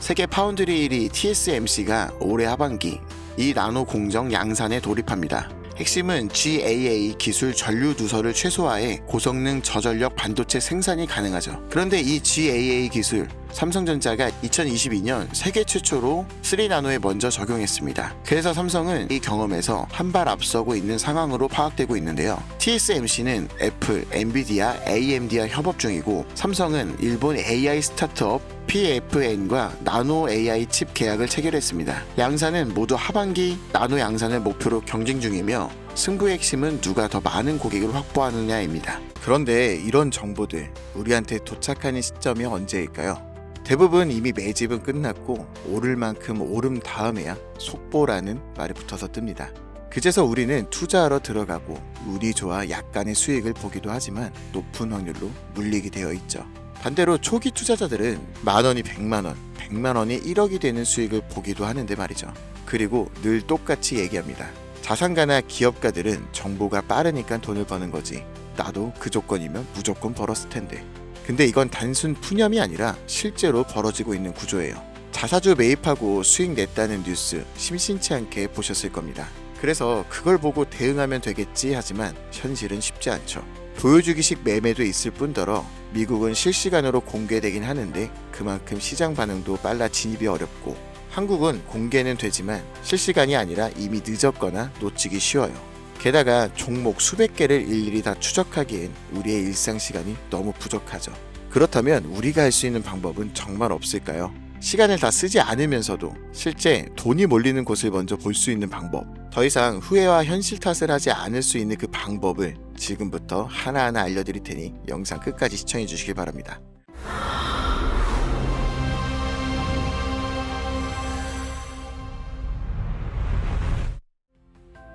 세계 파운드리 1위 TSMC가 올해 하반기 이 나노 공정 양산에 돌입합니다. 핵심은 GAA 기술 전류 누설을 최소화해 고성능 저전력 반도체 생산이 가능하죠. 그런데 이 GAA 기술, 삼성전자가 2022년 세계 최초로 3나노에 먼저 적용했습니다. 그래서 삼성은 이 경험에서 한 발 앞서고 있는 상황으로 파악되고 있는데요. TSMC는 애플, 엔비디아, AMD와 협업 중이고, 삼성은 일본 AI 스타트업 PFN과 나노 AI 칩 계약을 체결했습니다. 양사는 모두 하반기 나노 양산을 목표로 경쟁 중이며 승부의 핵심은 누가 더 많은 고객을 확보하느냐입니다. 그런데 이런 정보들 우리한테 도착하는 시점이 언제일까요? 대부분 이미 매집은 끝났고 오를 만큼 오름 다음에야 속보라는 말이 붙어서 뜹니다. 그제서 우리는 투자하러 들어가고 운이 좋아 약간의 수익을 보기도 하지만 높은 확률로 물리게 되어 있죠. 반대로 초기 투자자들은 만원이 100만원, 100만원이 1억이 되는 수익을 보기도 하는데 말이죠. 그리고 늘 똑같이 얘기합니다. 자산가나 기업가들은 정보가 빠르니까 돈을 버는 거지. 나도 그 조건이면 무조건 벌었을 텐데. 근데 이건 단순 푸념이 아니라 실제로 벌어지고 있는 구조예요. 자사주 매입하고 수익 냈다는 뉴스 심심치 않게 보셨을 겁니다. 그래서 그걸 보고 대응하면 되겠지 하지만 현실은 쉽지 않죠. 보여주기식 매매도 있을 뿐더러 미국은 실시간으로 공개되긴 하는데 그만큼 시장 반응도 빨라 진입이 어렵고, 한국은 공개는 되지만 실시간이 아니라 이미 늦었거나 놓치기 쉬워요. 게다가 종목 수백 개를 일일이 다 추적하기엔 우리의 일상 시간이 너무 부족하죠. 그렇다면 우리가 할 수 있는 방법은 정말 없을까요? 시간을 다 쓰지 않으면서도 실제 돈이 몰리는 곳을 먼저 볼 수 있는 방법, 더 이상 후회와 현실 탓을 하지 않을 수 있는 그 방법을 지금부터 하나하나 알려드릴 테니 영상 끝까지 시청해 주시길 바랍니다.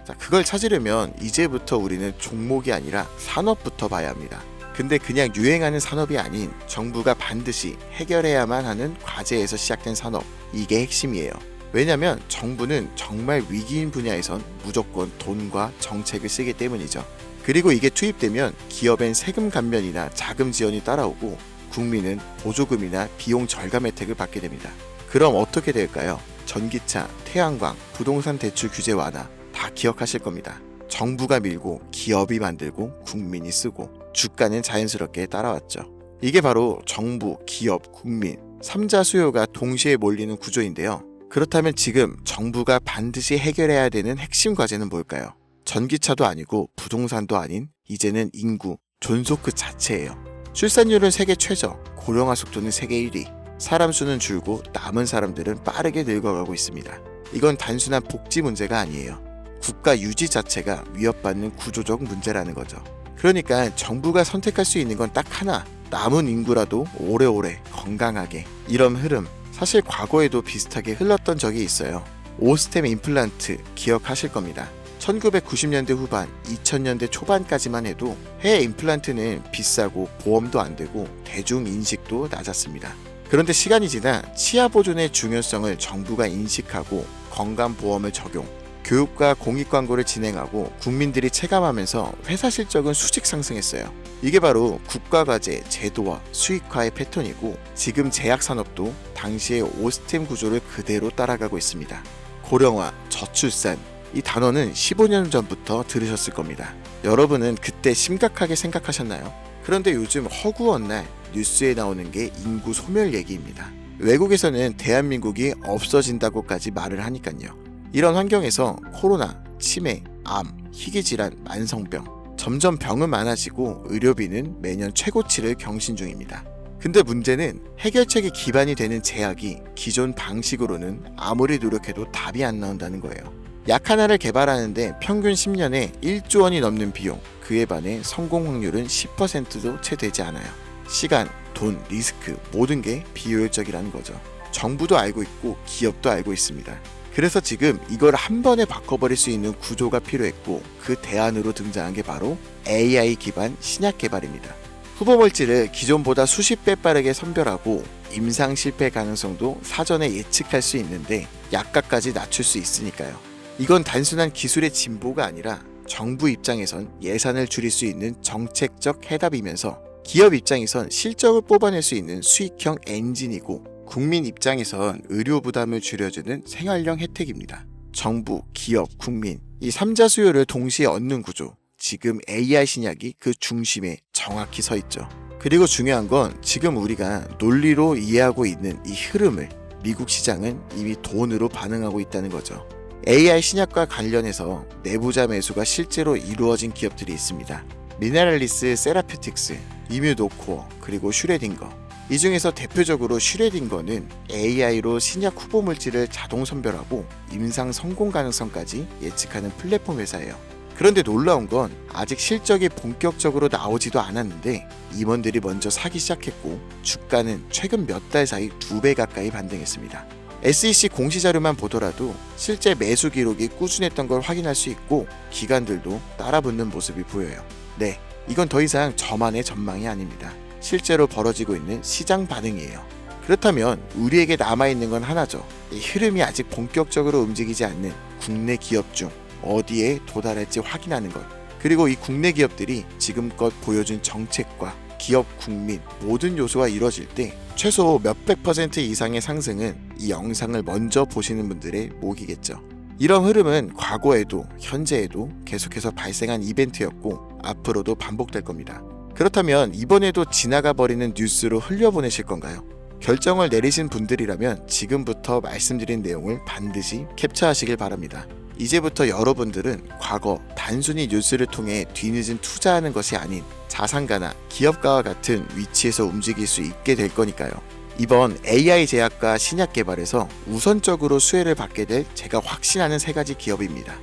자, 그걸 찾으려면 이제부터 우리는 종목이 아니라 산업부터 봐야 합니다. 근데 그냥 유행하는 산업이 아닌 정부가 반드시 해결해야만 하는 과제에서 시작된 산업, 이게 핵심이에요. 왜냐면 정부는 정말 위기인 분야에선 무조건 돈과 정책을 쓰기 때문이죠. 그리고 이게 투입되면 기업엔 세금 감면이나 자금 지원이 따라오고 국민은 보조금이나 비용 절감 혜택을 받게 됩니다. 그럼 어떻게 될까요? 전기차, 태양광, 부동산 대출 규제 완화 다 기억하실 겁니다. 정부가 밀고 기업이 만들고 국민이 쓰고 주가는 자연스럽게 따라왔죠. 이게 바로 정부, 기업, 국민 3자 수요가 동시에 몰리는 구조인데요. 그렇다면 지금 정부가 반드시 해결해야 되는 핵심 과제는 뭘까요? 전기차도 아니고 부동산도 아닌 이제는 인구, 존속 그 자체예요. 출산율은 세계 최저, 고령화 속도는 세계 1위, 사람 수는 줄고 남은 사람들은 빠르게 늙어가고 있습니다. 이건 단순한 복지 문제가 아니에요. 국가 유지 자체가 위협받는 구조적 문제라는 거죠. 그러니까 정부가 선택할 수 있는 건 딱 하나, 남은 인구라도 오래오래 건강하게. 이런 흐름 사실 과거에도 비슷하게 흘렀던 적이 있어요. 오스템 임플란트 기억하실 겁니다. 1990년대 후반, 2000년대 초반까지만 해도 해외 임플란트는 비싸고 보험도 안 되고 대중 인식도 낮았습니다. 그런데 시간이 지나 치아 보존의 중요성을 정부가 인식하고 건강보험을 적용, 교육과 공익광고를 진행하고 국민들이 체감하면서 회사 실적은 수직 상승했어요. 이게 바로 국가과제, 제도화, 수익화의 패턴이고 지금 제약산업도 당시의 오스템 구조를 그대로 따라가고 있습니다. 고령화, 저출산, 이 단어는 15년 전부터 들으셨을 겁니다. 여러분은 그때 심각하게 생각하셨나요? 그런데 요즘 허구한 날 뉴스에 나오는 게 인구 소멸 얘기입니다. 외국에서는 대한민국이 없어진다고까지 말을 하니까요. 이런 환경에서 코로나, 치매, 암, 희귀질환, 만성병 점점 병은 많아지고 의료비는 매년 최고치를 경신 중입니다. 근데 문제는 해결책이 기반이 되는 제약이 기존 방식으로는 아무리 노력해도 답이 안 나온다는 거예요. 약 하나를 개발하는데 평균 10년에 1조 원이 넘는 비용, 그에 반해 성공 확률은 10%도 채 되지 않아요. 시간, 돈, 리스크 모든 게 비효율적이라는 거죠. 정부도 알고 있고 기업도 알고 있습니다. 그래서 지금 이걸 한 번에 바꿔버릴 수 있는 구조가 필요했고 그 대안으로 등장한 게 바로 AI 기반 신약 개발입니다. 후보 물질을 기존보다 수십 배 빠르게 선별하고 임상 실패 가능성도 사전에 예측할 수 있는데 약값까지 낮출 수 있으니까요. 이건 단순한 기술의 진보가 아니라 정부 입장에선 예산을 줄일 수 있는 정책적 해답이면서 기업 입장에선 실적을 뽑아낼 수 있는 수익형 엔진이고 국민 입장에선 의료 부담을 줄여주는 생활형 혜택입니다. 정부, 기업, 국민 이 3자 수요를 동시에 얻는 구조. 지금 AI 신약이 그 중심에 정확히 서 있죠. 그리고 중요한 건 지금 우리가 논리로 이해하고 있는 이 흐름을 미국 시장은 이미 돈으로 반응하고 있다는 거죠. AI 신약과 관련해서 내부자 매수가 실제로 이루어진 기업들이 있습니다. 미네랄리스 세라퓨틱스, 이뮤노코어, 그리고 슈레딩거. 이 중에서 대표적으로 슈레딩거는 AI로 신약 후보 물질을 자동 선별하고 임상 성공 가능성까지 예측하는 플랫폼 회사예요. 그런데 놀라운 건 아직 실적이 본격적으로 나오지도 않았는데 임원들이 먼저 사기 시작했고 주가는 최근 몇 달 사이 2배 가까이 반등했습니다. SEC 공시자료만 보더라도 실제 매수 기록이 꾸준했던 걸 확인할 수 있고 기관들도 따라붙는 모습이 보여요. 네, 이건 더 이상 저만의 전망이 아닙니다. 실제로 벌어지고 있는 시장 반응이에요. 그렇다면 우리에게 남아있는 건 하나죠. 이 흐름이 아직 본격적으로 움직이지 않는 국내 기업 중 어디에 도달할지 확인하는 것. 그리고 이 국내 기업들이 지금껏 보여준 정책과 기업, 국민 모든 요소가 이루어질 때 최소 몇백 % 이상의 상승은 이 영상을 먼저 보시는 분들의 목이겠죠. 이런 흐름은 과거에도 현재에도 계속해서 발생한 이벤트였고 앞으로도 반복될 겁니다. 그렇다면 이번에도 지나가 버리는 뉴스로 흘려보내실 건가요? 결정을 내리신 분들이라면 지금부터 말씀드린 내용을 반드시 캡처하시길 바랍니다. 이제부터 여러분들은 과거 단순히 뉴스를 통해 뒤늦은 투자하는 것이 아닌 자산가나 기업가와 같은 위치에서 움직일 수 있게 될 거니까요. 이번 AI 제약과 신약 개발에서 우선적으로 수혜를 받게 될 제가 확신하는 3가지 기업입니다.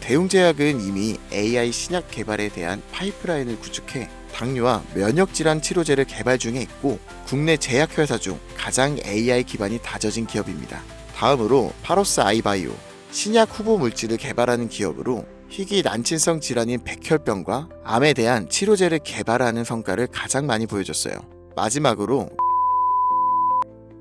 대웅제약은 이미 AI 신약 개발에 대한 파이프라인을 구축해 당뇨와 면역질환 치료제를 개발 중에 있고 국내 제약회사 중 가장 AI 기반이 다져진 기업입니다. 다음으로 파로스 아이바이오, 신약 후보 물질을 개발하는 기업으로 희귀 난치성 질환인 백혈병과 암에 대한 치료제를 개발하는 성과를 가장 많이 보여줬어요. 마지막으로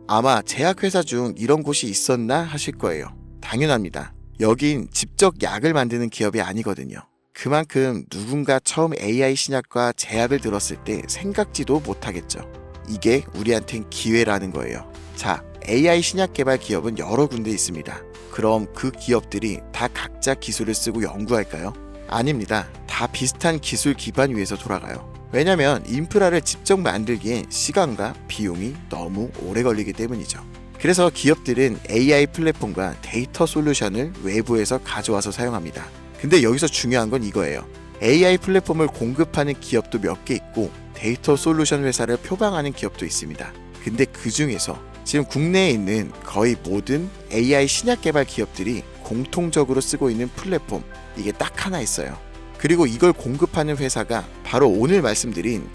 아마 제약회사 중 이런 곳이 있었나 하실 거예요. 당연합니다. 여긴 직접 약을 만드는 기업이 아니거든요. 그만큼 누군가 처음 AI 신약과 제약을 들었을 때 생각지도 못하겠죠. 이게 우리한텐 기회라는 거예요. 자, AI 신약 개발 기업은 여러 군데 있습니다. 그럼 그 기업들이 다 각자 기술을 쓰고 연구할까요? 아닙니다. 다 비슷한 기술 기반 위에서 돌아가요. 왜냐면 인프라를 직접 만들기엔 시간과 비용이 너무 오래 걸리기 때문이죠. 그래서 기업들은 AI 플랫폼과 데이터 솔루션을 외부에서 가져와서 사용합니다. 근데 여기서 중요한 건 이거예요. AI 플랫폼을 공급하는 기업도 몇 개 있고 데이터 솔루션 회사를 표방하는 기업도 있습니다. 근데 그 중에서 지금 국내에 있는 거의 모든 AI 신약 개발 기업들이 공통적으로 쓰고 있는 플랫폼, 이게 딱 하나 있어요. 그리고 이걸 공급하는 회사가 바로 오늘 말씀드린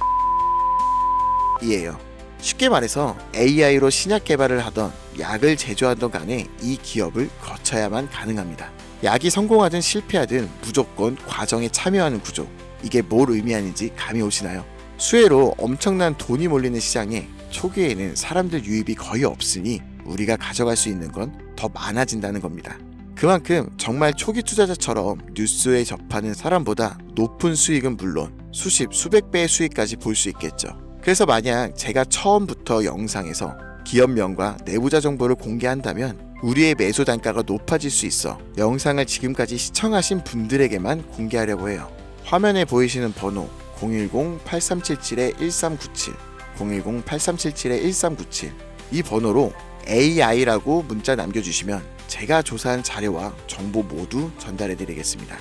이에요. 쉽게 말해서 AI로 신약 개발을 하던 약을 제조하던 간에 이 기업을 거쳐야만 가능합니다. 약이 성공하든 실패하든 무조건 과정에 참여하는 구조. 이게 뭘 의미하는지 감이 오시나요? 수혜로 엄청난 돈이 몰리는 시장에 초기에는 사람들 유입이 거의 없으니 우리가 가져갈 수 있는 건 더 많아진다는 겁니다. 그만큼 정말 초기 투자자처럼 뉴스에 접하는 사람보다 높은 수익은 물론 수십, 수백 배의 수익까지 볼 수 있겠죠. 그래서 만약 제가 처음부터 영상에서 기업명과 내부자 정보를 공개한다면 우리의 매수 단가가 높아질 수 있어 영상을 지금까지 시청하신 분들에게만 공개하려고 해요. 화면에 보이시는 번호 010-8377-1397 010-8377-1397 이 번호로 AI라고 문자 남겨주시면 제가 조사한 자료와 정보 모두 전달해드리겠습니다.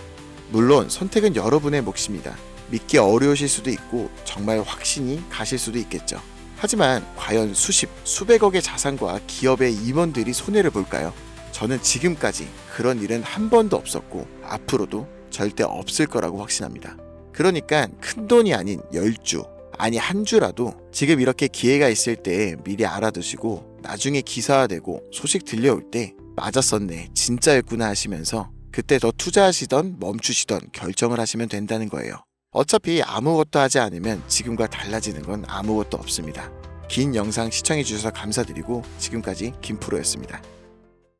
물론 선택은 여러분의 몫입니다. 믿기 어려우실 수도 있고 정말 확신이 가실 수도 있겠죠. 하지만 과연 수십, 수백억의 자산과 기업의 임원들이 손해를 볼까요? 저는 지금까지 그런 일은 한 번도 없었고 앞으로도 절대 없을 거라고 확신합니다. 그러니까 큰 돈이 아닌 10주, 아니 한 주라도 지금 이렇게 기회가 있을 때 미리 알아두시고 나중에 기사화되고 소식 들려올 때 맞았었네, 진짜였구나 하시면서 그때 더 투자하시던 멈추시던 결정을 하시면 된다는 거예요. 어차피 아무것도 하지 않으면 지금과 달라지는 건 아무것도 없습니다. 긴 영상 시청해주셔서 감사드리고 지금까지 김프로였습니다.